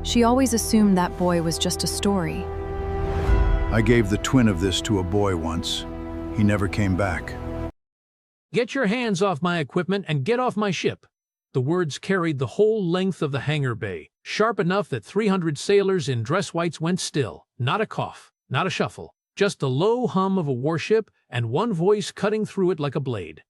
She always assumed that boy was just a story. I gave the twin of this to a boy once. He never came back. "Get your hands off my equipment and get off my ship." The words carried the whole length of the hangar bay, sharp enough that 300 sailors in dress whites went still. Not a cough, not a shuffle, just the low hum of a warship and one voice cutting through it like a blade.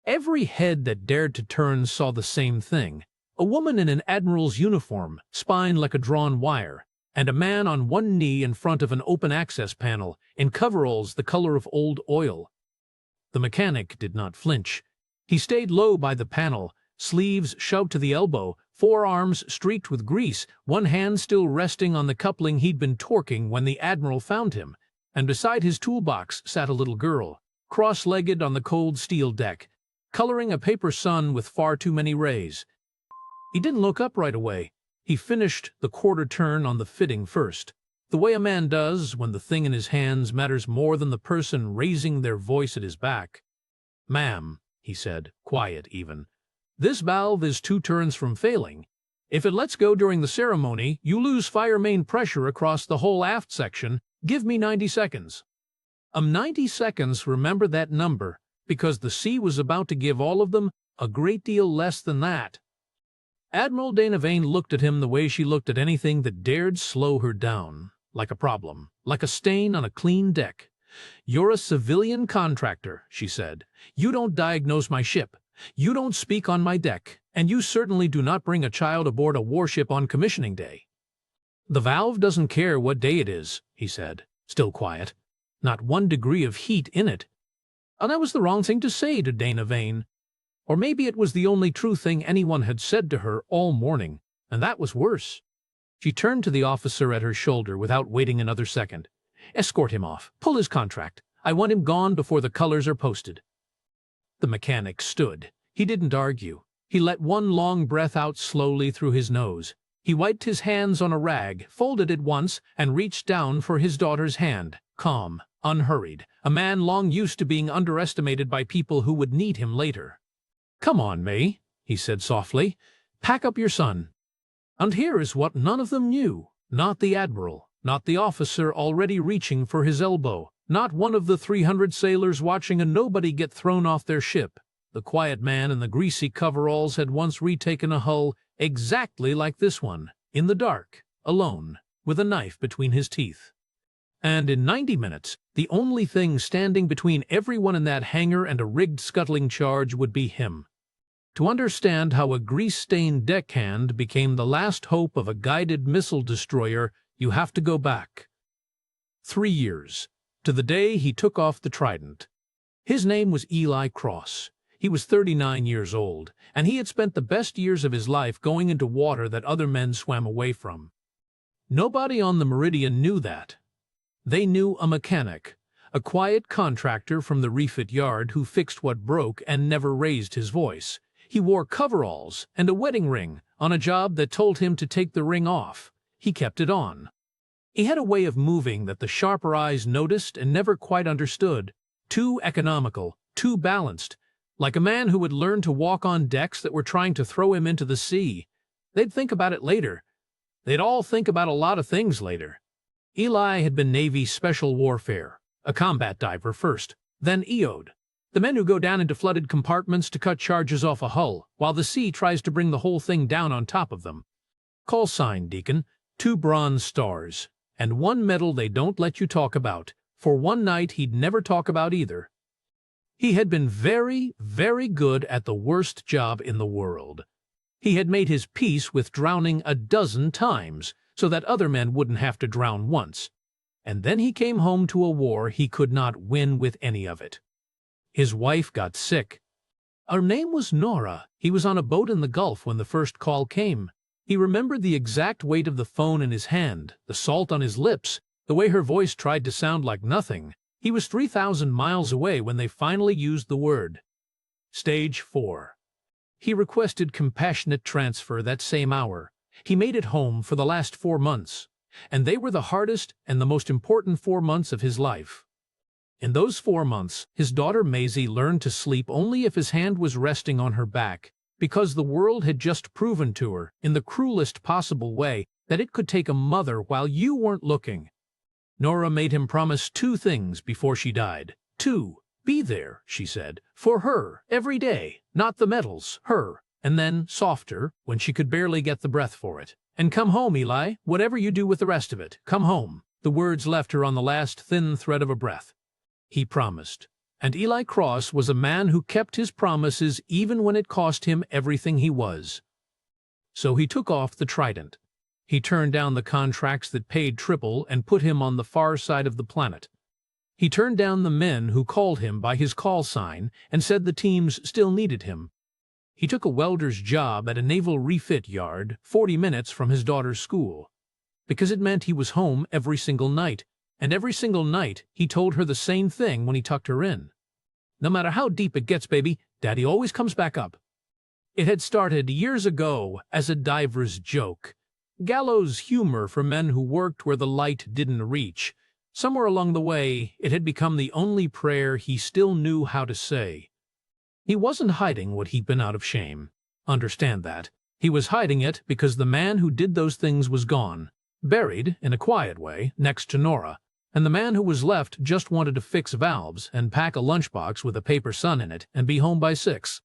Every head that dared to turn saw the same thing. A woman in an admiral's uniform, spine like a drawn wire, and a man on one knee in front of an open-access panel, in coveralls the color of old oil. The mechanic did not flinch. He stayed low by the panel, sleeves shoved to the elbow, forearms streaked with grease, one hand still resting on the coupling he'd been torquing when the Admiral found him, and beside his toolbox sat a little girl, cross-legged on the cold steel deck, coloring a paper sun with far too many rays. He didn't look up right away. He finished the quarter turn on the fitting first, the way a man does when the thing in his hands matters more than the person raising their voice at his back. "Ma'am," he said, quiet even, "this valve is 2 turns from failing. If it lets go during the ceremony, you lose fire main pressure across the whole aft section. Give me 90 seconds. 90 seconds, remember that number, because the sea was about to give all of them a great deal less than that. Admiral Dana Vane looked at him the way she looked at anything that dared slow her down, like a problem, like a stain on a clean deck. "You're a civilian contractor," she said. "You don't diagnose my ship. You don't speak on my deck, and you certainly do not bring a child aboard a warship on commissioning day." "The valve doesn't care what day it is," he said, still quiet. "Not 1 degree of heat in it." And that was the wrong thing to say to Dana Vane. Or maybe it was the only true thing anyone had said to her all morning, and that was worse. She turned to the officer at her shoulder without waiting another second. "Escort him off. Pull his contract. I want him gone before the colors are posted." The mechanic stood. He didn't argue. He let one long breath out slowly through his nose. He wiped his hands on a rag, folded it once, and reached down for his daughter's hand, calm, unhurried, a man long used to being underestimated by people who would need him later. "Come on, May," he said softly. "Pack up your son." And here is what none of them knew. Not the Admiral, not the officer already reaching for his elbow, not one of the 300 sailors watching a nobody get thrown off their ship. The quiet man in the greasy coveralls had once retaken a hull exactly like this one, in the dark, alone, with a knife between his teeth. And in 90 minutes, the only thing standing between everyone in that hangar and a rigged scuttling charge would be him. To understand how a grease-stained deckhand became the last hope of a guided missile destroyer, you have to go back 3 years, to the day he took off the Trident. His name was Eli Cross. He was 39 years old, and he had spent the best years of his life going into water that other men swam away from. Nobody on the Meridian knew that. They knew a mechanic, a quiet contractor from the refit yard who fixed what broke and never raised his voice. He wore coveralls and a wedding ring on a job that told him to take the ring off. He kept it on. He had a way of moving that the sharper eyes noticed and never quite understood. Too economical, too balanced, like a man who would learn to walk on decks that were trying to throw him into the sea. They'd think about it later. They'd all think about a lot of things later. Eli had been Navy Special Warfare, a combat diver first, then EOD. The men who go down into flooded compartments to cut charges off a hull, while the sea tries to bring the whole thing down on top of them. Call sign, Deacon, 2 bronze stars, and 1 medal they don't let you talk about, for one night he'd never talk about either. He had been very, very good at the worst job in the world. He had made his peace with drowning a dozen times, so that other men wouldn't have to drown once. And then he came home to a war he could not win with any of it. His wife got sick. Her name was Nora. He was on a boat in the Gulf when the first call came. He remembered the exact weight of the phone in his hand, the salt on his lips, the way her voice tried to sound like nothing. He was 3,000 miles away when they finally used the word. Stage 4. He requested compassionate transfer that same hour. He made it home for the last 4 months, and they were the hardest and the most important 4 months of his life. In those 4 months, his daughter Maisie learned to sleep only if his hand was resting on her back, because the world had just proven to her, in the cruelest possible way, that it could take a mother while you weren't looking. Nora made him promise 2 things before she died. 2. Be there, she said, for her, every day, not the medals, her. And then, softer, when she could barely get the breath for it. And come home, Eli, whatever you do with the rest of it, come home. The words left her on the last thin thread of a breath. He promised. And Eli Cross was a man who kept his promises even when it cost him everything he was. So he took off the Trident. He turned down the contracts that paid triple and put him on the far side of the planet. He turned down the men who called him by his call sign and said the teams still needed him. He took a welder's job at a naval refit yard 40 minutes from his daughter's school, because it meant he was home every single night, and every single night he told her the same thing when he tucked her in. No matter how deep it gets, baby, Daddy always comes back up. It had started years ago as a diver's joke, gallows humor for men who worked where the light didn't reach. Somewhere along the way, it had become the only prayer he still knew how to say. He wasn't hiding what he'd been out of shame. Understand that. He was hiding it because the man who did those things was gone, buried, in a quiet way, next to Nora, and the man who was left just wanted to fix valves and pack a lunchbox with a paper sun in it and be home by 6.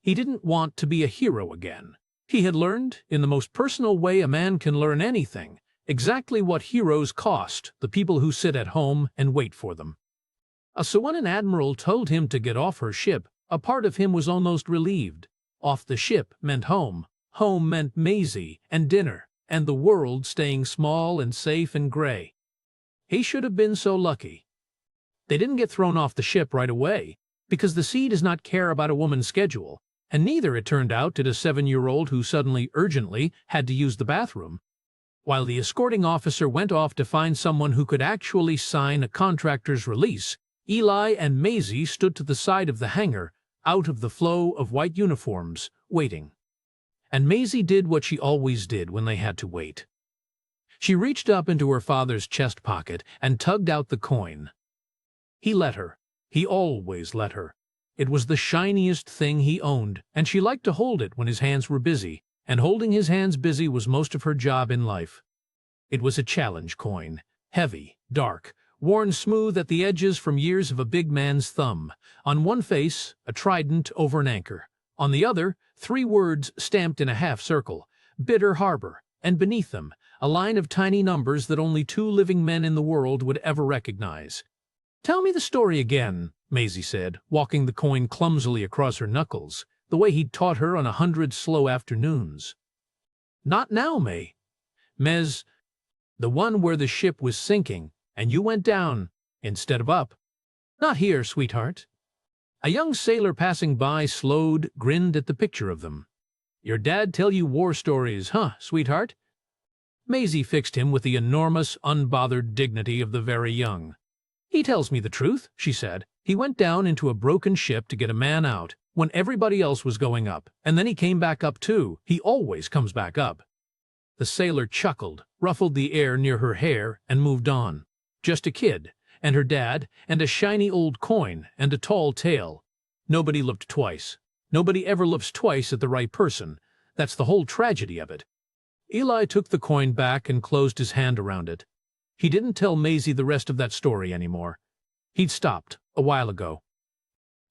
He didn't want to be a hero again. He had learned, in the most personal way a man can learn anything, exactly what heroes cost the people who sit at home and wait for them. So when an admiral told him to get off her ship, a part of him was almost relieved. Off the ship meant home. Home meant Maisie and dinner, and the world staying small and safe and gray. He should have been so lucky. They didn't get thrown off the ship right away, because the sea does not care about a woman's schedule, and neither, it turned out, did a 7-year-old who suddenly, urgently, had to use the bathroom. While the escorting officer went off to find someone who could actually sign a contractor's release, Eli and Maisie stood to the side of the hangar, out of the flow of white uniforms, waiting. And Maisie did what she always did when they had to wait. She reached up into her father's chest pocket and tugged out the coin. He let her. He always let her. It was the shiniest thing he owned, and she liked to hold it when his hands were busy, and holding his hands busy was most of her job in life. It was a challenge coin, heavy, dark, worn smooth at the edges from years of a big man's thumb. On one face, a trident over an anchor. On the other, 3 words stamped in a half circle, Bitter Harbor, and beneath them, a line of tiny numbers that only 2 living men in the world would ever recognize. "Tell me the story again," Maisie said, walking the coin clumsily across her knuckles, the way he'd taught her on 100 slow afternoons. "Not now, May." "Mez, the one where the ship was sinking, and you went down, instead of up." "Not here, sweetheart." A young sailor passing by slowed, grinned at the picture of them. "Your dad tell you war stories, huh, sweetheart?" Maisie fixed him with the enormous, unbothered dignity of the very young. "He tells me the truth," she said. "He went down into a broken ship to get a man out, when everybody else was going up, and then he came back up too. He always comes back up." The sailor chuckled, ruffled the air near her hair, and moved on. Just a kid, and her dad, and a shiny old coin, and a tall tale. Nobody looked twice. Nobody ever looks twice at the right person. That's the whole tragedy of it. Eli took the coin back and closed his hand around it. He didn't tell Maisie the rest of that story anymore. He'd stopped, a while ago.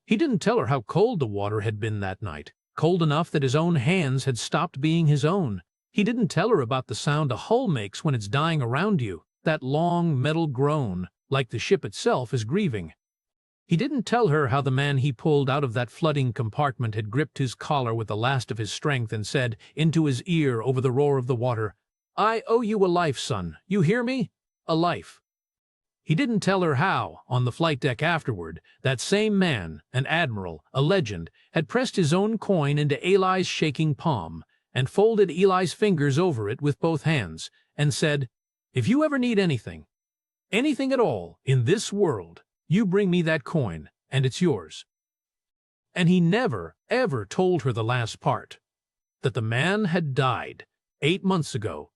He didn't tell her how cold the water had been that night, cold enough that his own hands had stopped being his own. He didn't tell her about the sound a hull makes when it's dying around you, that long metal groan, like the ship itself is grieving. He didn't tell her how the man he pulled out of that flooding compartment had gripped his collar with the last of his strength and said, into his ear over the roar of the water, "I owe you a life, son. You hear me? A life." He didn't tell her how, on the flight deck afterward, that same man, an admiral, a legend, had pressed his own coin into Eli's shaking palm, and folded Eli's fingers over it with both hands, and said, "If you ever need anything, anything at all, in this world, you bring me that coin, and it's yours." And he never, ever told her the last part, that the man had died 8 months ago,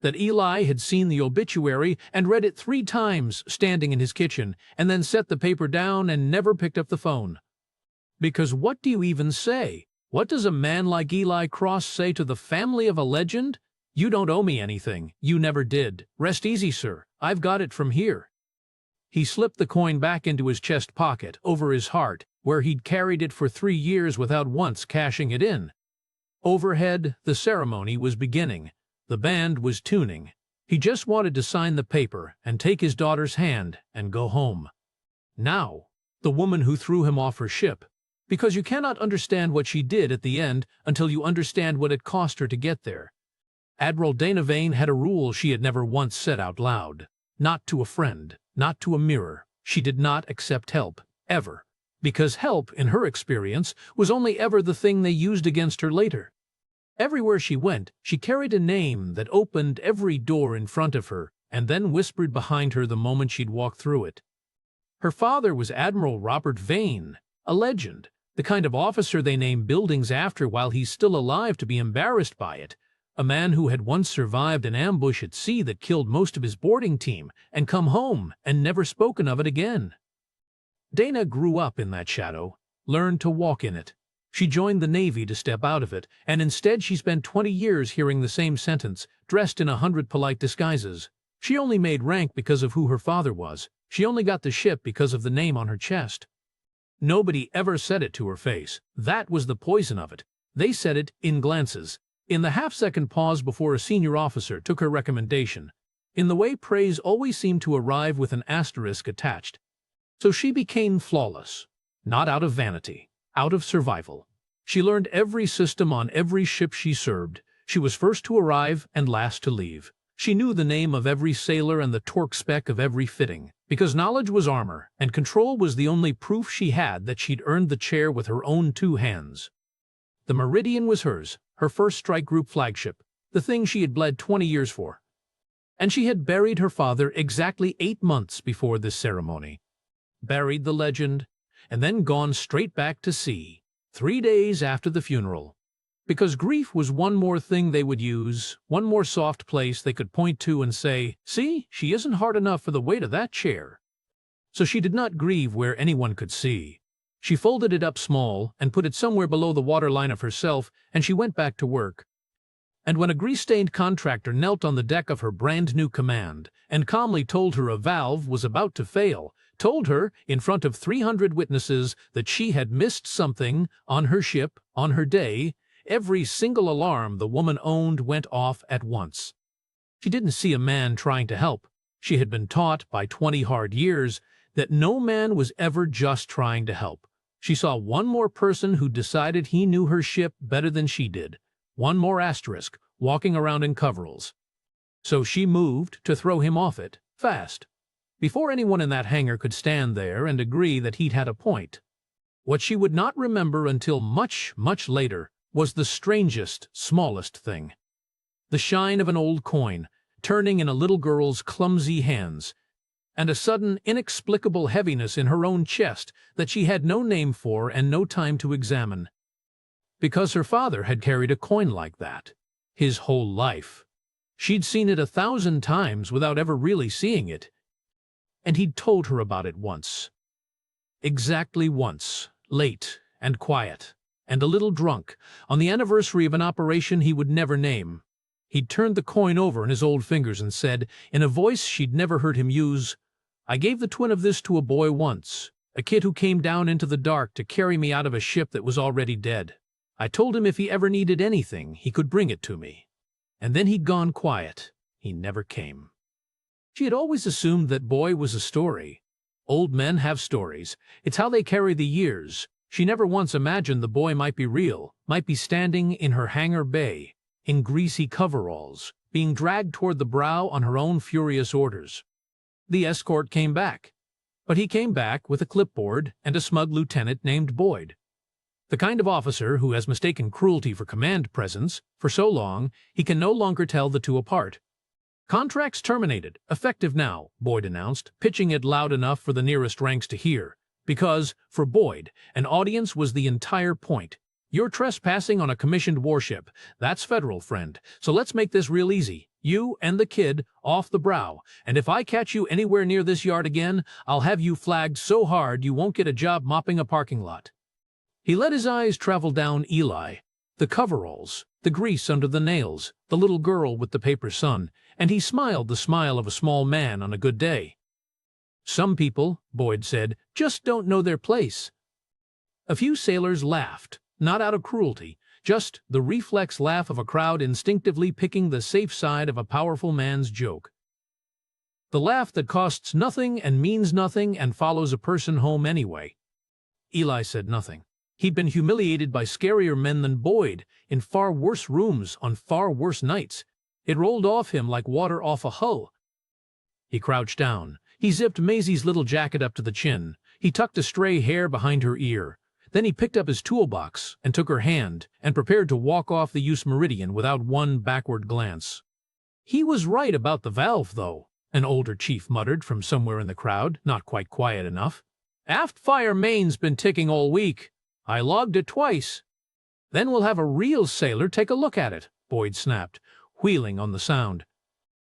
that Eli had seen the obituary and read it 3 times standing in his kitchen, and then set the paper down and never picked up the phone. Because what do you even say? What does a man like Eli Cross say to the family of a legend? You don't owe me anything. You never did. Rest easy, sir. I've got it from here. He slipped the coin back into his chest pocket, over his heart, where he'd carried it for 3 years without once cashing it in. Overhead, the ceremony was beginning. The band was tuning. He just wanted to sign the paper and take his daughter's hand and go home. Now, the woman who threw him off her ship, because you cannot understand what she did at the end until you understand what it cost her to get there. Admiral Dana Vane had a rule she had never once said out loud. Not to a friend, not to a mirror. She did not accept help, ever. Because help, in her experience, was only ever the thing they used against her later. Everywhere she went, she carried a name that opened every door in front of her and then whispered behind her the moment she'd walk through it. Her father was Admiral Robert Vane, a legend, the kind of officer they name buildings after while he's still alive to be embarrassed by it, a man who had once survived an ambush at sea that killed most of his boarding team and come home and never spoken of it again. Dana grew up in that shadow, learned to walk in it. She joined the Navy to step out of it, and instead she spent 20 years hearing the same sentence, dressed in 100 polite disguises. She only made rank because of who her father was. She only got the ship because of the name on her chest. Nobody ever said it to her face. That was the poison of it. They said it in glances, in the half-second pause before a senior officer took her recommendation, in the way praise always seemed to arrive with an asterisk attached. So she became flawless, not out of vanity, out of survival. She learned every system on every ship she served. She was first to arrive and last to leave. She knew the name of every sailor and the torque spec of every fitting, because knowledge was armor, and control was the only proof she had that she'd earned the chair with her own 2 hands. The Meridian was hers, her first strike group flagship, the thing she had bled 20 years for. And she had buried her father exactly 8 months before this ceremony. Buried the legend, and then gone straight back to sea, 3 days after the funeral. Because grief was one more thing they would use, one more soft place they could point to and say, "See, she isn't hard enough for the weight of that chair." So she did not grieve where anyone could see. She folded it up small and put it somewhere below the waterline of herself, and she went back to work. And when a grease-stained contractor knelt on the deck of her brand-new command and calmly told her a valve was about to fail, told her, in front of 300 witnesses, that she had missed something on her ship, on her day, every single alarm the woman owned went off at once. She didn't see a man trying to help. She had been taught by 20 hard years that no man was ever just trying to help. She saw one more person who decided he knew her ship better than she did. One more asterisk, walking around in coveralls. So she moved to throw him off it, fast, before anyone in that hangar could stand there and agree that he'd had a point. What she would not remember until much, much later was the strangest, smallest thing. The shine of an old coin, turning in a little girl's clumsy hands, and a sudden, inexplicable heaviness in her own chest that she had no name for and no time to examine. Because her father had carried a coin like that, his whole life. She'd seen it 1,000 times without ever really seeing it, and he'd told her about it once. Exactly once, late and quiet, and a little drunk, on the anniversary of an operation he would never name. He'd turned the coin over in his old fingers and said, in a voice she'd never heard him use, "I gave the twin of this to a boy once, a kid who came down into the dark to carry me out of a ship that was already dead. I told him if he ever needed anything, he could bring it to me." And then he'd gone quiet. He never came. She had always assumed that boy was a story. Old men have stories. It's how they carry the years. She never once imagined the boy might be real, might be standing in her hangar bay, in greasy coveralls, being dragged toward the brow on her own furious orders. The escort came back. But he came back with a clipboard and a smug lieutenant named Boyd. The kind of officer who has mistaken cruelty for command presence for so long he can no longer tell the two apart. "Contracts terminated, effective now," Boyd announced, pitching it loud enough for the nearest ranks to hear. Because, for Boyd, an audience was the entire point. You're trespassing on a commissioned warship. That's federal, friend. So let's make this real easy. You and the kid off the brow, and if I catch you anywhere near this yard again, I'll have you flagged so hard you won't get a job mopping a parking lot. He let his eyes travel down Eli, The coveralls, the grease under the nails, the little girl with the paper sun, and he smiled the smile of a small man on a good day. "Some people," Boyd said, "just don't know their place." A few sailors laughed, not out of cruelty, just the reflex laugh of a crowd instinctively picking the safe side of a powerful man's joke. The laugh that costs nothing and means nothing and follows a person home anyway. Eli said nothing. He'd been humiliated by scarier men than Boyd, in far worse rooms on far worse nights. It rolled off him like water off a hull. He crouched down. He zipped Maisie's little jacket up to the chin. He tucked a stray hair behind her ear. Then he picked up his toolbox and took her hand and prepared to walk off the USS Meridian without one backward glance. "He was right about the valve, though," an older chief muttered from somewhere in the crowd, not quite quiet enough. "Aft fire main's been ticking all week. I logged it twice." "Then we'll have a real sailor take a look at it," Boyd snapped, wheeling on the sound.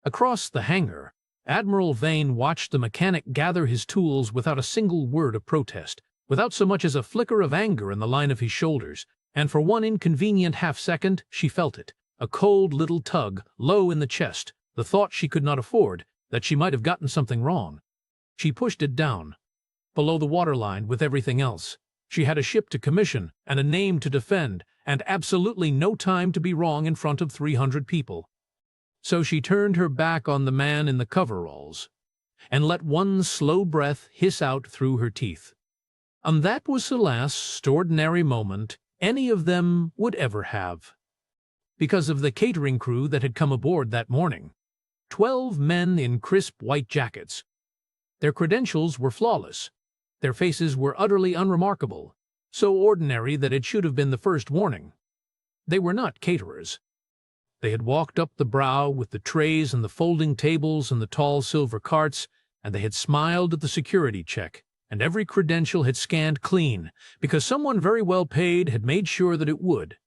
Across the hangar, Admiral Vane watched the mechanic gather his tools without a single word of protest, without so much as a flicker of anger in the line of his shoulders, and for one inconvenient half-second she felt it, a cold little tug low in the chest, the thought she could not afford, that she might have gotten something wrong. She pushed it down, below the waterline with everything else. She had a ship to commission and a name to defend, and absolutely no time to be wrong in front of 300 people. So she turned her back on the man in the coveralls, and let one slow breath hiss out through her teeth. And that was the last ordinary moment any of them would ever have. Because of the catering crew that had come aboard that morning. 12 men in crisp white jackets. Their credentials were flawless. Their faces were utterly unremarkable, so ordinary that it should have been the first warning. They were not caterers. They had walked up the brow with the trays and the folding tables and the tall silver carts, and they had smiled at the security check, and every credential had scanned clean, because someone very well paid had made sure that it would.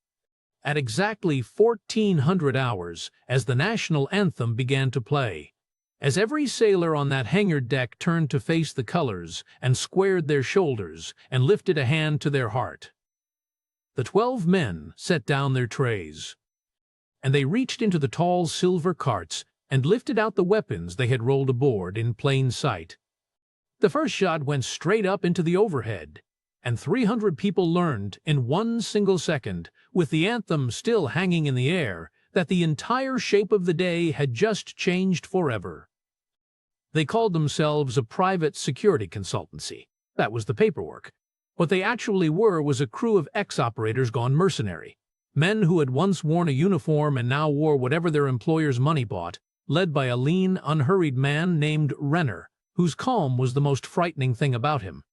At exactly 1400 hours, as the national anthem began to play, as every sailor on that hangar deck turned to face the colors and squared their shoulders and lifted a hand to their heart, the 12 men set down their trays, and they reached into the tall silver carts and lifted out the weapons they had rolled aboard in plain sight. The first shot went straight up into the overhead, and 300 people learned in one single second, with the anthem still hanging in the air, that the entire shape of the day had just changed forever. They called themselves a private security consultancy. That was the paperwork. What they actually were was a crew of ex-operators gone mercenary. Men who had once worn a uniform and now wore whatever their employer's money bought, led by a lean, unhurried man named Renner, whose calm was the most frightening thing about him.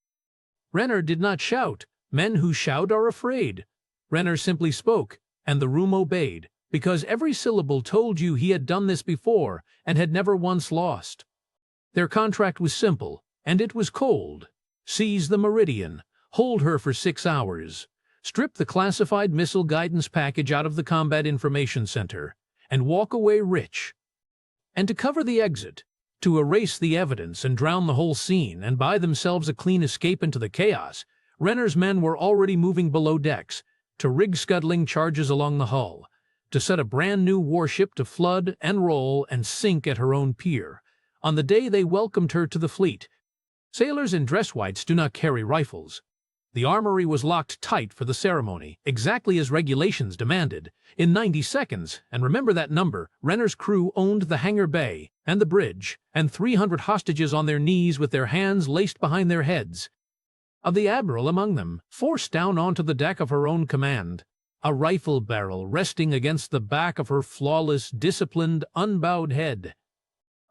Renner did not shout. Men who shout are afraid. Renner simply spoke, and the room obeyed, because every syllable told you he had done this before and had never once lost. Their contract was simple, and it was cold. Seize the Meridian, hold her for 6 hours, strip the classified missile guidance package out of the Combat Information Center, and walk away rich. And to cover the exit, to erase the evidence and drown the whole scene and buy themselves a clean escape into the chaos, Renner's men were already moving below decks, to rig scuttling charges along the hull, to set a brand-new warship to flood and roll and sink at her own pier, on the day they welcomed her to the fleet. Sailors in dress whites do not carry rifles. The armory was locked tight for the ceremony, exactly as regulations demanded, in 90 seconds, and remember that number. Renner's crew owned the hangar bay and the bridge, and 300 hostages on their knees with their hands laced behind their heads. Of the Admiral among them, forced down onto the deck of her own command, a rifle barrel resting against the back of her flawless, disciplined, unbowed head.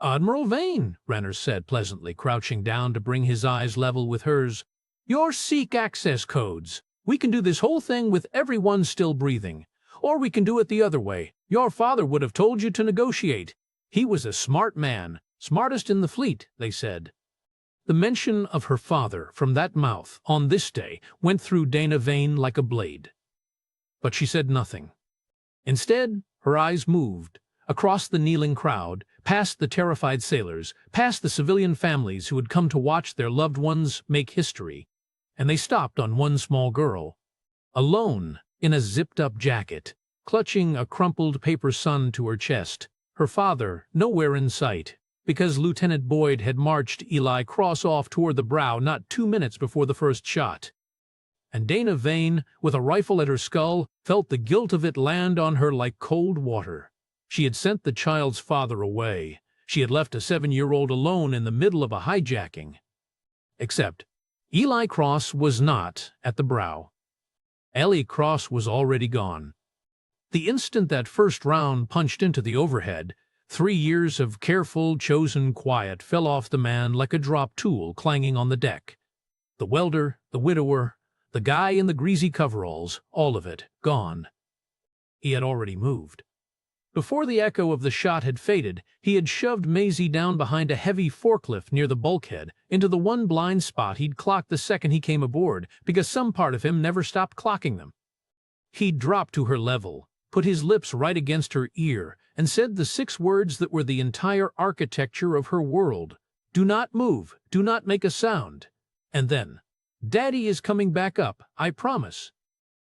"Admiral Vane," Renner said pleasantly, crouching down to bring his eyes level with hers. "Your seek access codes. We can do this whole thing with everyone still breathing. Or we can do it the other way. Your father would have told you to negotiate. He was a smart man, smartest in the fleet," they said. The mention of her father from that mouth on this day went through Dana Vane like a blade. But she said nothing. Instead, her eyes moved, across the kneeling crowd, past the terrified sailors, past the civilian families who had come to watch their loved ones make history, and they stopped on one small girl. Alone, in a zipped-up jacket, clutching a crumpled paper sun to her chest, her father nowhere in sight, because Lieutenant Boyd had marched Eli Cross off toward the brow not 2 minutes before the first shot. And Dana Vane, with a rifle at her skull, felt the guilt of it land on her like cold water. She had sent the child's father away. She had left a 7-year-old alone in the middle of a hijacking. Except, Eli Cross was not at the brow. Eli Cross was already gone. The instant that first round punched into the overhead, 3 years of careful, chosen quiet fell off the man like a drop tool clanging on the deck. The welder, the widower, the guy in the greasy coveralls, all of it, gone. He had already moved. Before the echo of the shot had faded, he had shoved Maisie down behind a heavy forklift near the bulkhead, into the one blind spot he'd clocked the second he came aboard, because some part of him never stopped clocking them. He'd dropped to her level, put his lips right against her ear, and said the 6 words that were the entire architecture of her world. "Do not move, do not make a sound." And then, "Daddy is coming back up, I promise."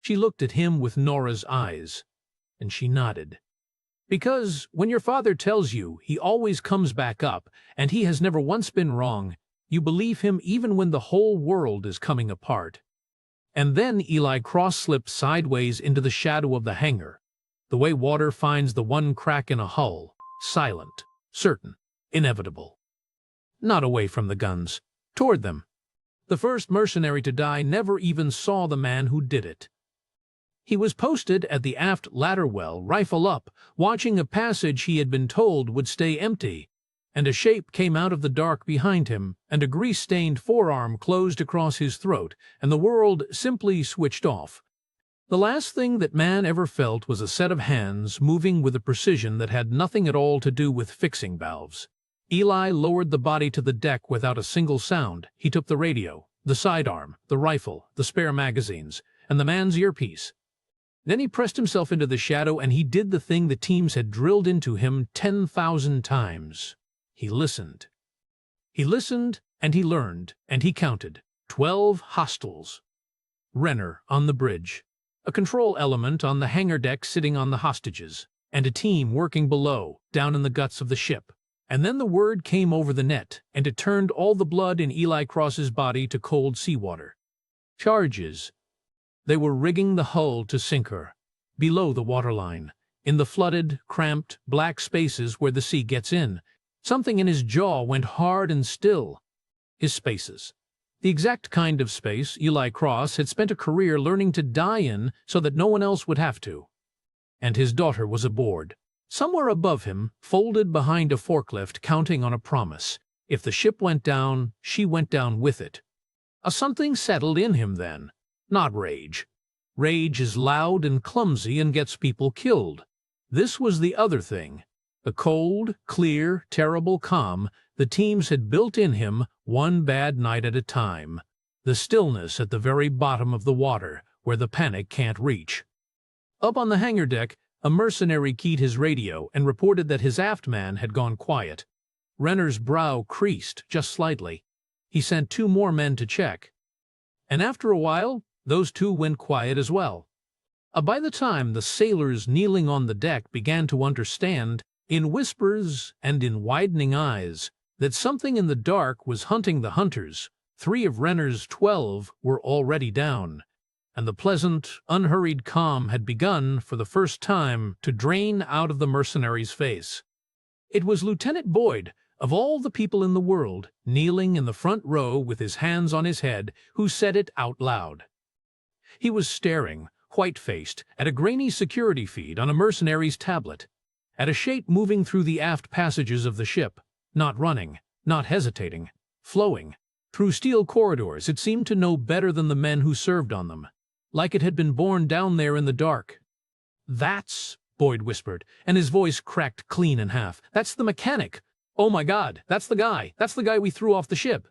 She looked at him with Nora's eyes, and she nodded. Because when your father tells you he always comes back up, and he has never once been wrong, you believe him even when the whole world is coming apart. And then Eli Cross slipped sideways into the shadow of the hangar, the way water finds the one crack in a hull, silent, certain, inevitable. Not away from the guns, toward them. The first mercenary to die never even saw the man who did it. He was posted at the aft ladder well, rifle up, watching a passage he had been told would stay empty, and a shape came out of the dark behind him, and a grease-stained forearm closed across his throat, and the world simply switched off. The last thing that man ever felt was a set of hands moving with a precision that had nothing at all to do with fixing valves. Eli lowered the body to the deck without a single sound. He took the radio, the sidearm, the rifle, the spare magazines, and the man's earpiece. Then he pressed himself into the shadow, and he did the thing the teams had drilled into him 10,000 times. He listened. He listened, and he learned, and he counted. 12 hostiles. Renner on the bridge, a control element on the hangar deck sitting on the hostages, and a team working below, down in the guts of the ship. And then the word came over the net, and it turned all the blood in Eli Cross's body to cold seawater. Charges. They were rigging the hull to sink her, below the waterline, in the flooded, cramped, black spaces where the sea gets in. Something in his jaw went hard and still. His spaces. The exact kind of space Eli Cross had spent a career learning to die in so that no one else would have to. And his daughter was aboard. Somewhere above him, folded behind a forklift, counting on a promise. If the ship went down, she went down with it. A something settled in him then. Not rage. Rage is loud and clumsy and gets people killed. This was the other thing. The cold, clear, terrible calm the teams had built in him one bad night at a time. The stillness at the very bottom of the water, where the panic can't reach. Up on the hangar deck, a mercenary keyed his radio and reported that his aft man had gone quiet. Renner's brow creased just slightly. He sent 2 more men to check. And after a while, those 2 went quiet as well. By the time the sailors kneeling on the deck began to understand, in whispers and in widening eyes, that something in the dark was hunting the hunters, 3 of Renner's 12 were already down, and the pleasant, unhurried calm had begun, for the first time, to drain out of the mercenary's face. It was Lieutenant Boyd, of all the people in the world, kneeling in the front row with his hands on his head, who said it out loud. He was staring, white-faced, at a grainy security feed on a mercenary's tablet, at a shape moving through the aft passages of the ship, not running, not hesitating, flowing. Through steel corridors it seemed to know better than the men who served on them, like it had been born down there in the dark. "That's," Boyd whispered, and his voice cracked clean in half. "That's the mechanic. Oh my God, that's the guy. That's the guy we threw off the ship."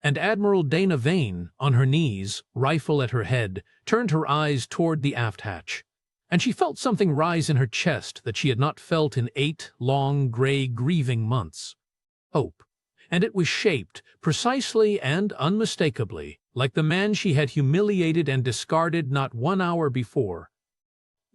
And Admiral Dana Vane, on her knees, rifle at her head, turned her eyes toward the aft hatch. And she felt something rise in her chest that she had not felt in 8 long, gray, grieving months. Hope. And it was shaped, precisely and unmistakably, like the man she had humiliated and discarded not 1 hour before.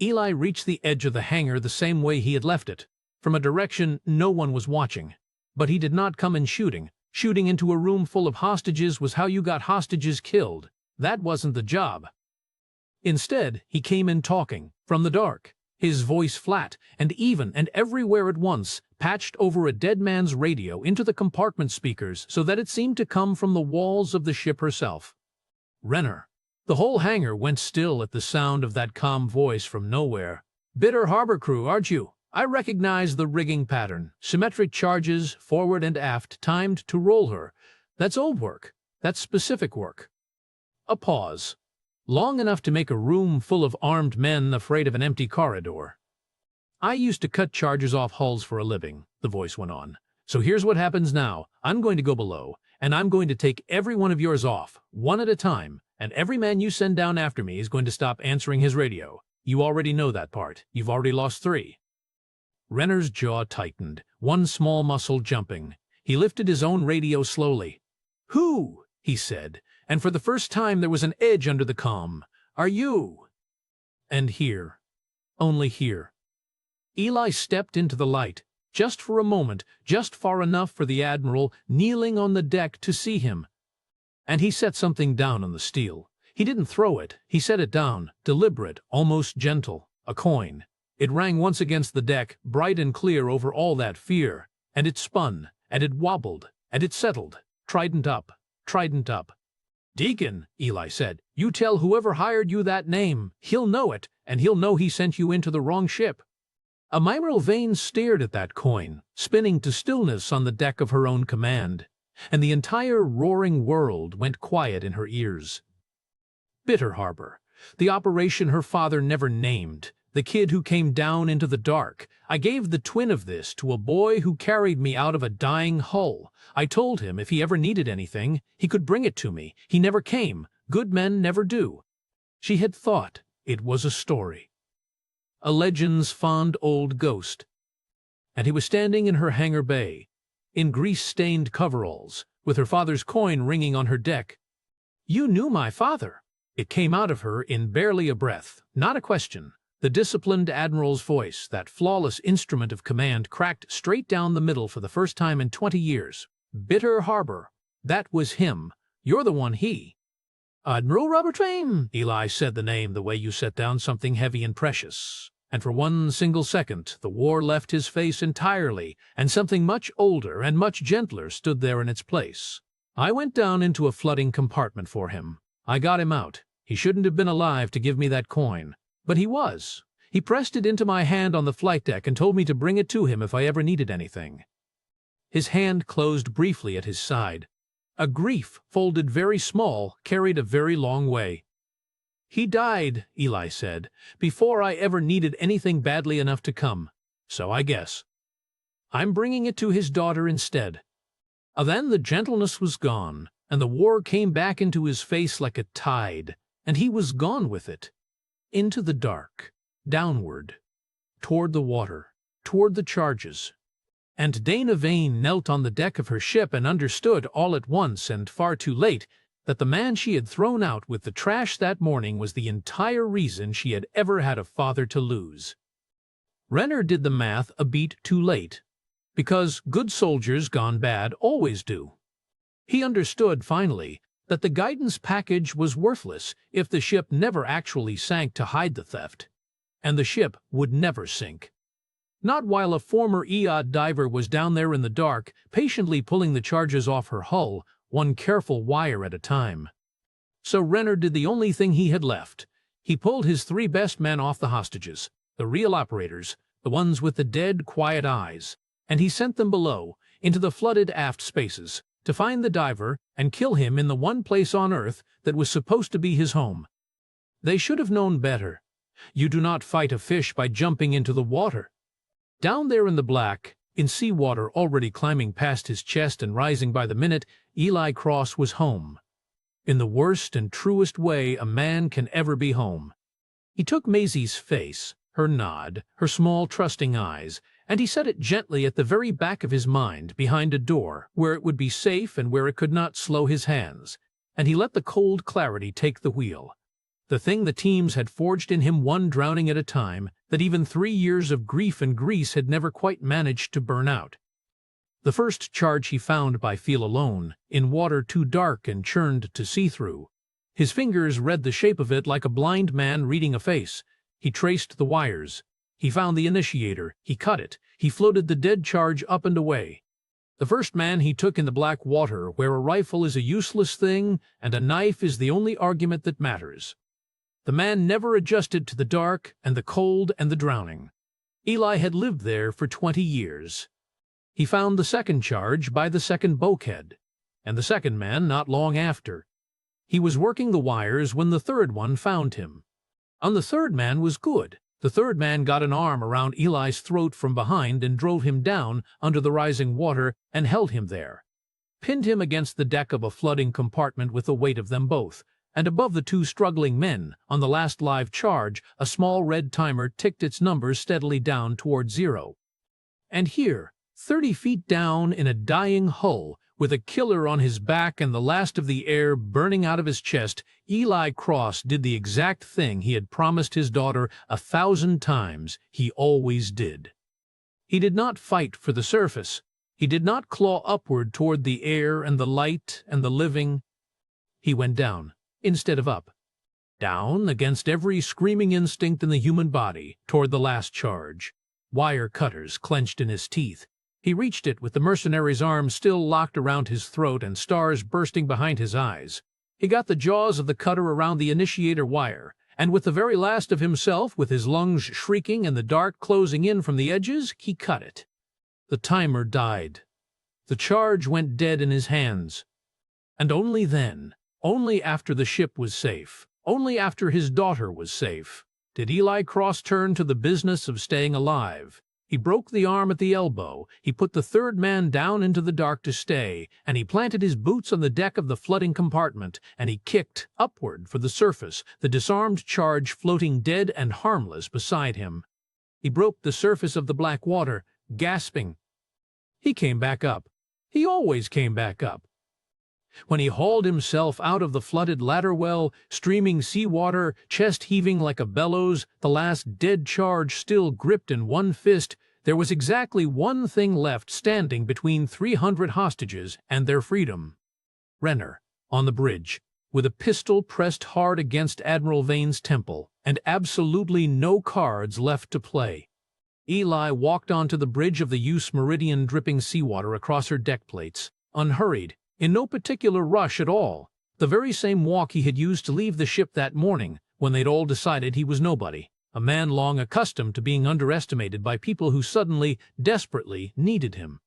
Eli reached the edge of the hangar the same way he had left it, from a direction no one was watching. But he did not come in shooting. Shooting into a room full of hostages was how you got hostages killed. That wasn't the job. Instead, he came in talking, from the dark, his voice flat and even and everywhere at once, patched over a dead man's radio into the compartment speakers so that it seemed to come from the walls of the ship herself. Renner. The whole hangar went still at the sound of that calm voice from nowhere. "Bitter harbor crew, aren't you? I recognize the rigging pattern. Symmetric charges, forward and aft, timed to roll her. That's old work. That's specific work." A pause. Long enough to make a room full of armed men afraid of an empty corridor. "I used to cut charges off hulls for a living," the voice went on. "So here's what happens now. I'm going to go below, and I'm going to take every one of yours off, one at a time, and every man you send down after me is going to stop answering his radio. You already know that part. You've already lost 3. Renner's jaw tightened, one small muscle jumping. He lifted his own radio slowly. "Who?" he said, and for the first time there was an edge under the calm. "Are you?" And here, only here. Eli stepped into the light, just for a moment, just far enough for the Admiral kneeling on the deck to see him. And he set something down on the steel. He didn't throw it, he set it down, deliberate, almost gentle, a coin. It rang once against the deck, bright and clear over all that fear, and it spun, and it wobbled, and it settled, trident up, trident up. "Deacon," Eli said, "you tell whoever hired you that name. He'll know it, and he'll know he sent you into the wrong ship." Admiral Vane stared at that coin, spinning to stillness on the deck of her own command, and the entire roaring world went quiet in her ears. Bitter Harbor, the operation her father never named, the kid who came down into the dark. I gave the twin of this to a boy who carried me out of a dying hull. I told him if he ever needed anything, he could bring it to me. He never came. Good men never do. She had thought it was a story. A legend's fond old ghost. And he was standing in her hangar bay, in grease-stained coveralls, with her father's coin ringing on her deck. "You knew my father." It came out of her in barely a breath, not a question. The disciplined Admiral's voice, that flawless instrument of command, cracked straight down the middle for the first time in 20 years. "Bitter Harbor. That was him. You're the one he." "Admiral Robert Vane." Eli said the name the way you set down something heavy and precious. And for one single second, the war left his face entirely, and something much older and much gentler stood there in its place. "I went down into a flooding compartment for him. I got him out. He shouldn't have been alive to give me that coin. But he was. He pressed it into my hand on the flight deck and told me to bring it to him if I ever needed anything." His hand closed briefly at his side. A grief, folded very small, carried a very long way. "He died," Eli said, "before I ever needed anything badly enough to come. So I guess I'm bringing it to his daughter instead." Then the gentleness was gone, and the war came back into his face like a tide, and he was gone with it. Into the dark, downward, toward the water, toward the charges. And Dana Vane knelt on the deck of her ship and understood all at once, and far too late, that the man she had thrown out with the trash that morning was the entire reason she had ever had a father to lose. Renner did the math a beat too late, because good soldiers gone bad always do. He understood, finally, that the guidance package was worthless if the ship never actually sank to hide the theft. And the ship would never sink. Not while a former EOD diver was down there in the dark, patiently pulling the charges off her hull, one careful wire at a time. So Renner did the only thing he had left. He pulled his 3 best men off the hostages, the real operators, the ones with the dead, quiet eyes, and he sent them below, into the flooded aft spaces, to find the diver and kill him in the one place on Earth that was supposed to be his home. They should have known better. You do not fight a fish by jumping into the water. Down there in the black, in seawater already climbing past his chest and rising by the minute, Eli Cross was home. In the worst and truest way a man can ever be home. He took Maisie's face, her nod, her small trusting eyes, and he set it gently at the very back of his mind, behind a door, where it would be safe and where it could not slow his hands. and he let the cold clarity take the wheel. The thing the teams had forged in him, one drowning at a time, that even 3 years of grief and grease had never quite managed to burn out. The first charge he found by feel alone, in water too dark and churned to see through. His fingers read the shape of it like a blind man reading a face. He traced the wires. He found the initiator. He cut it. He floated the dead charge up and away. The first man he took in the black water, where a rifle is a useless thing and a knife is the only argument that matters. The man never adjusted to the dark and the cold and the drowning. Eli had lived there for 20 years. He found the second charge by the second bulkhead, and the second man not long after. He was working the wires when the third one found him. And the third man was good. The third man got an arm around Eli's throat from behind and drove him down under the rising water and held him there. Pinned him against the deck of a flooding compartment with the weight of them both, and above the two struggling men, on the last live charge, a small red timer ticked its numbers steadily down toward 0. And here, 30 feet down in a dying hull, with a killer on his back and the last of the air burning out of his chest, Eli Cross did the exact thing he had promised his daughter 1,000 times he always did. He did not fight for the surface. He did not claw upward toward the air and the light and the living. He went down, instead of up. Down against every screaming instinct in the human body, toward the last charge. Wire cutters clenched in his teeth. He reached it with the mercenary's arm still locked around his throat and stars bursting behind his eyes. He got the jaws of the cutter around the initiator wire, and with the very last of himself, with his lungs shrieking and the dark closing in from the edges, he cut it. The timer died. The charge went dead in his hands. And only then, only after the ship was safe, only after his daughter was safe, did Eli Cross turn to the business of staying alive. He broke the arm at the elbow, he put the third man down into the dark to stay, and he planted his boots on the deck of the flooding compartment, and he kicked upward for the surface, the disarmed charge floating dead and harmless beside him. He broke the surface of the black water, gasping. He came back up. He always came back up. When he hauled himself out of the flooded ladder well, streaming seawater, chest heaving like a bellows, the last dead charge still gripped in one fist, there was exactly one thing left standing between 300 hostages and their freedom. Renner, on the bridge, with a pistol pressed hard against Admiral Vane's temple, and absolutely no cards left to play. Eli walked onto the bridge of the USS Meridian, dripping seawater across her deck plates, unhurried, in no particular rush at all, the very same walk he had used to leave the ship that morning, when they'd all decided he was nobody, a man long accustomed to being underestimated by people who suddenly, desperately needed him.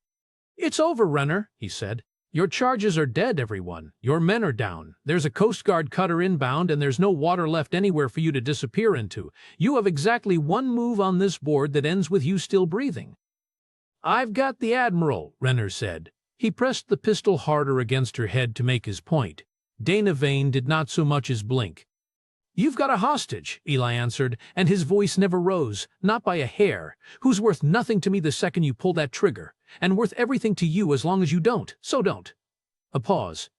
"It's over, Renner," he said. "Your charges are dead, everyone. Your men are down. There's a Coast Guard cutter inbound, and there's no water left anywhere for you to disappear into. You have exactly one move on this board that ends with you still breathing." "I've got the Admiral," Renner said. He pressed the pistol harder against her head to make his point. Dana Vane did not so much as blink. "You've got a hostage," Eli answered, and his voice never rose, not by a hair, "who's worth nothing to me the second you pull that trigger, and worth everything to you as long as you don't, so don't." A pause.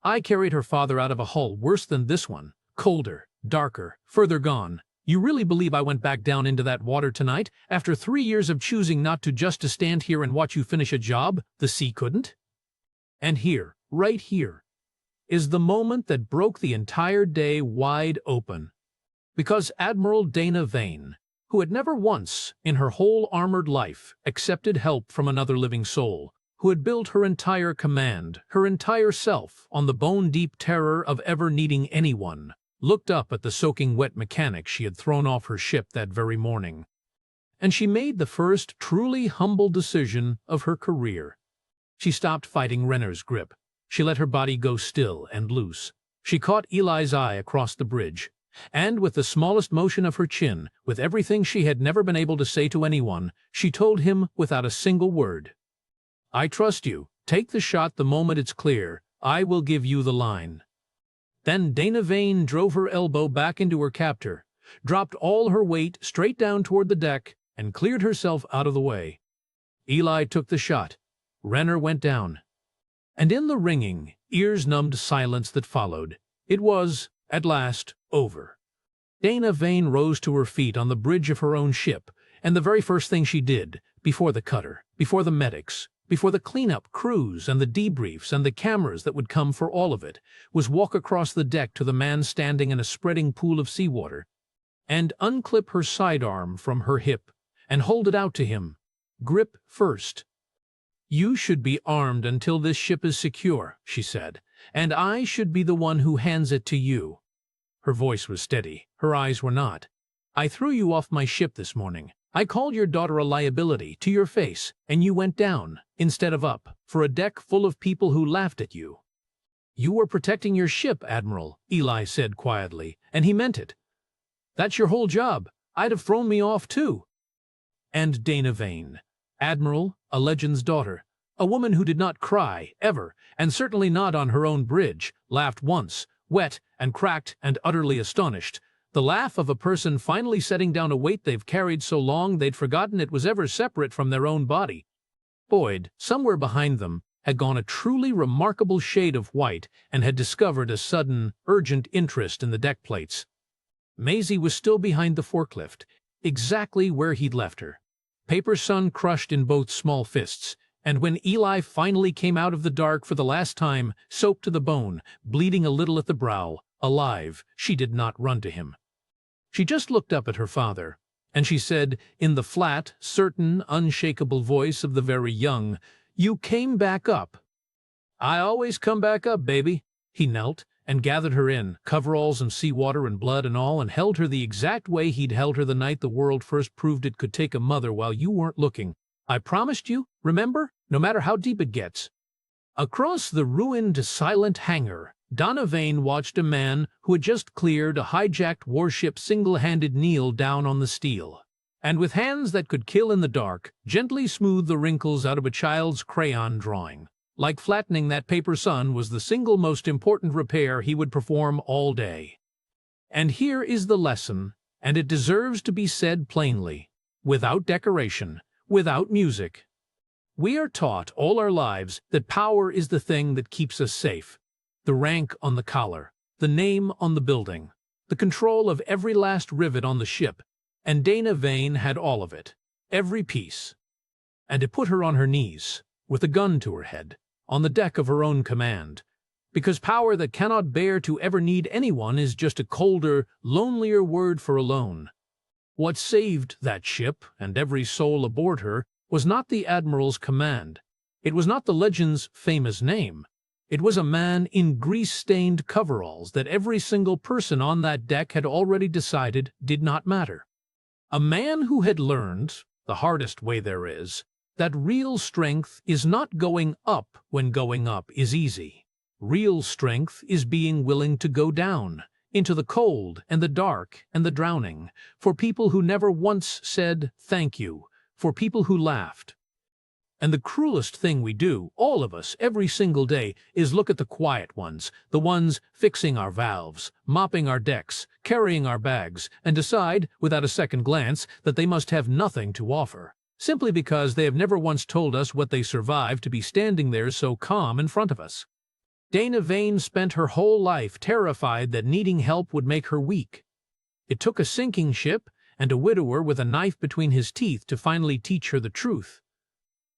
"I carried her father out of a hull worse than this one, colder, darker, further gone. You really believe I went back down into that water tonight, after 3 years of choosing not to, just to stand here and watch you finish a job the sea couldn't?" And here, right here, is the moment that broke the entire day wide open. Because Admiral Dana Vane, who had never once, in her whole armored life, accepted help from another living soul, who had built her entire command, her entire self, on the bone-deep terror of ever needing anyone, looked up at the soaking wet mechanic she had thrown off her ship that very morning. And she made the first truly humble decision of her career. She stopped fighting Renner's grip. She let her body go still and loose. She caught Eli's eye across the bridge, and with the smallest motion of her chin, with everything she had never been able to say to anyone, she told him without a single word, "I trust you. Take the shot the moment it's clear. I will give you the line." Then Dana Vane drove her elbow back into her captor, dropped all her weight straight down toward the deck, and cleared herself out of the way. Eli took the shot. Renner went down. And in the ringing, ears-numbed silence that followed. It was, at last, over. Dana Vane rose to her feet on the bridge of her own ship, and the very first thing she did, before the cutter, before the medics, before the cleanup crews and the debriefs and the cameras that would come for all of it, was walk across the deck to the man standing in a spreading pool of seawater, and unclip her sidearm from her hip, and hold it out to him. Grip first. "You should be armed until this ship is secure," she said, "and I should be the one who hands it to you." Her voice was steady, her eyes were not. "I threw you off my ship this morning. I called your daughter a liability to your face, and you went down, instead of up, for a deck full of people who laughed at you." "You were protecting your ship, Admiral," Eli said quietly, and he meant it. "That's your whole job. I'd have thrown me off, too." And Dana Vane, Admiral, a legend's daughter, a woman who did not cry, ever, and certainly not on her own bridge, laughed once, wet and cracked and utterly astonished, the laugh of a person finally setting down a weight they've carried so long they'd forgotten it was ever separate from their own body. Boyd, somewhere behind them, had gone a truly remarkable shade of white and had discovered a sudden, urgent interest in the deck plates. Maisie was still behind the forklift, exactly where he'd left her, paper sun crushed in both small fists, and when Eli finally came out of the dark for the last time, soaked to the bone, bleeding a little at the brow, alive, she did not run to him. She just looked up at her father, and she said, in the flat, certain, unshakable voice of the very young, "You came back up." "I always come back up, baby." He knelt and gathered her in, coveralls and seawater and blood and all, and held her the exact way he'd held her the night the world first proved it could take a mother while you weren't looking. "I promised you, remember? No matter how deep it gets." Across the ruined, silent hangar, Dana Vane watched a man who had just cleared a hijacked warship single-handed kneel down on the steel, and with hands that could kill in the dark, gently smooth the wrinkles out of a child's crayon drawing. Like flattening that paper sun was the single most important repair he would perform all day. And here is the lesson, and it deserves to be said plainly, without decoration, without music. We are taught all our lives that power is the thing that keeps us safe. The rank on the collar, the name on the building, the control of every last rivet on the ship, and Dana Vane had all of it, every piece. And it put her on her knees, with a gun to her head, on the deck of her own command, because power that cannot bear to ever need anyone is just a colder, lonelier word for alone. What saved that ship, and every soul aboard her, was not the Admiral's command. It was not the legend's famous name. It was a man in grease-stained coveralls that every single person on that deck had already decided did not matter. A man who had learned, the hardest way there is, that real strength is not going up when going up is easy. Real strength is being willing to go down, into the cold and the dark and the drowning, for people who never once said thank you, for people who laughed. And the cruelest thing we do, all of us, every single day, is look at the quiet ones, the ones fixing our valves, mopping our decks, carrying our bags, and decide, without a second glance, that they must have nothing to offer, simply because they have never once told us what they survived to be standing there so calm in front of us. Dana Vane spent her whole life terrified that needing help would make her weak. It took a sinking ship and a widower with a knife between his teeth to finally teach her the truth.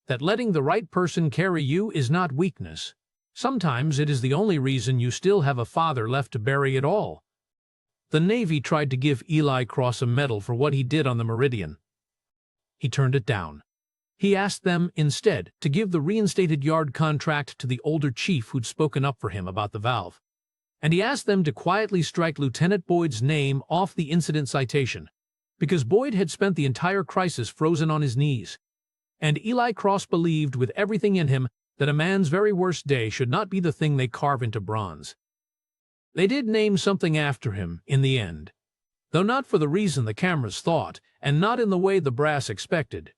That letting the right person carry you is not weakness. Sometimes it is the only reason you still have a father left to bury it all. The Navy tried to give Eli Cross a medal for what he did on the Meridian. He turned it down. He asked them, instead, to give the reinstated yard contract to the older chief who'd spoken up for him about the valve. And he asked them to quietly strike Lieutenant Boyd's name off the incident citation, because Boyd had spent the entire crisis frozen on his knees. And Eli Cross believed with everything in him that a man's very worst day should not be the thing they carve into bronze. They did name something after him, in the end, though not for the reason the cameras thought, and not in the way the brass expected.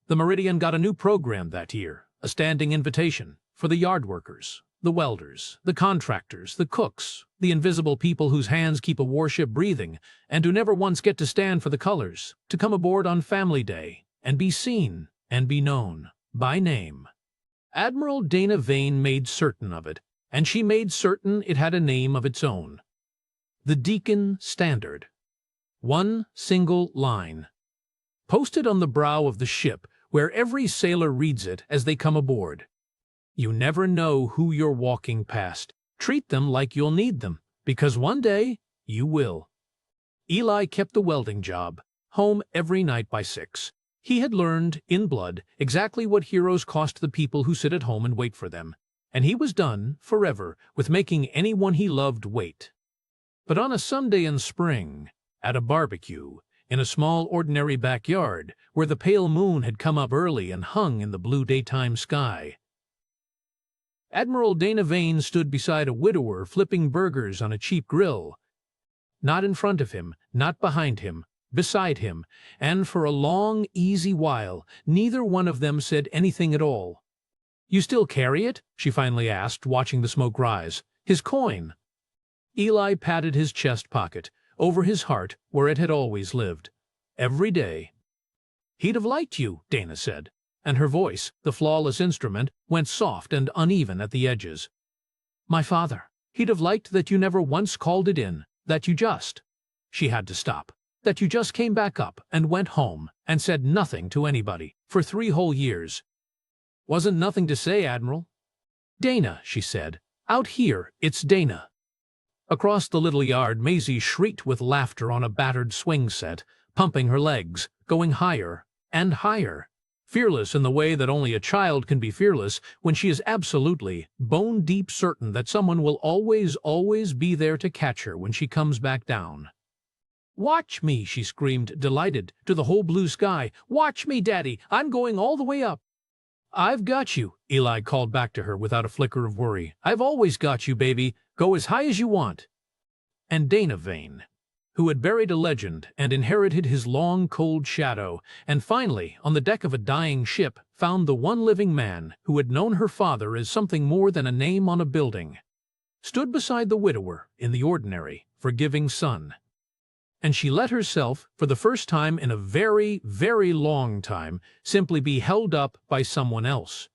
The Meridian got a new program that year, a standing invitation, for the yard workers, the welders, the contractors, the cooks, the invisible people whose hands keep a warship breathing, and who never once get to stand for the colors, to come aboard on Family Day, and be seen, and be known, by name. Admiral Dana Vane made certain of it. and she made certain it had a name of its own. The Deacon Standard. One single line. Posted on the brow of the ship, where every sailor reads it as they come aboard. You never know who you're walking past. Treat them like you'll need them, because one day you will. Eli kept the welding job, home every night by 6. He had learned, in blood, exactly what heroes cost the people who sit at home and wait for them, and he was done, forever, with making anyone he loved wait. But on a Sunday in spring, at a barbecue, in a small ordinary backyard, where the pale moon had come up early and hung in the blue daytime sky, Admiral Dana Vane stood beside a widower flipping burgers on a cheap grill. Not in front of him, not behind him, beside him, and for a long, easy while, neither one of them said anything at all. "You still carry it?" she finally asked, watching the smoke rise. "His coin." Eli patted his chest pocket, over his heart, where it had always lived. "Every day." "He'd have liked you," Dana said, and her voice, the flawless instrument, went soft and uneven at the edges. "My father. He'd have liked that you never once called it in, that you just—" She had to stop. "That you just came back up and went home and said nothing to anybody for 3 whole years." "Wasn't nothing to say, Admiral." "Dana," she said. "Out here, it's Dana." Across the little yard, Maisie shrieked with laughter on a battered swing set, pumping her legs, going higher and higher. Fearless in the way that only a child can be fearless when she is absolutely, bone-deep certain that someone will always be there to catch her when she comes back down. "Watch me," she screamed, delighted, to the whole blue sky. "Watch me, Daddy. I'm going all the way up." "I've got you," Eli called back to her without a flicker of worry. "I've always got you, baby. Go as high as you want." And Dana Vane, who had buried a legend and inherited his long, cold shadow, and finally, on the deck of a dying ship, found the one living man who had known her father as something more than a name on a building, stood beside the widower in the ordinary, forgiving sun. And she let herself, for the first time in a very, very long time, simply be held up by someone else.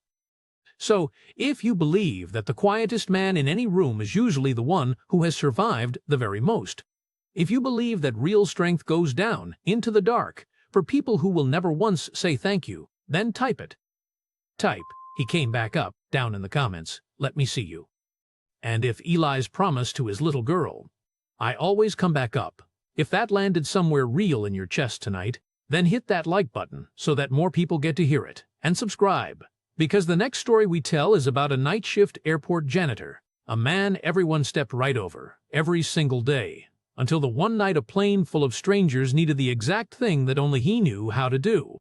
So, if you believe that the quietest man in any room is usually the one who has survived the very most, if you believe that real strength goes down into the dark for people who will never once say thank you, then type it. Type, "He came back up," down in the comments. Let me see you. And if Eli's promise to his little girl, "I always come back up," if that landed somewhere real in your chest tonight, then hit that like button so that more people get to hear it, and subscribe. Because the next story we tell is about a night shift airport janitor, a man everyone stepped right over, every single day, until the one night a plane full of strangers needed the exact thing that only he knew how to do.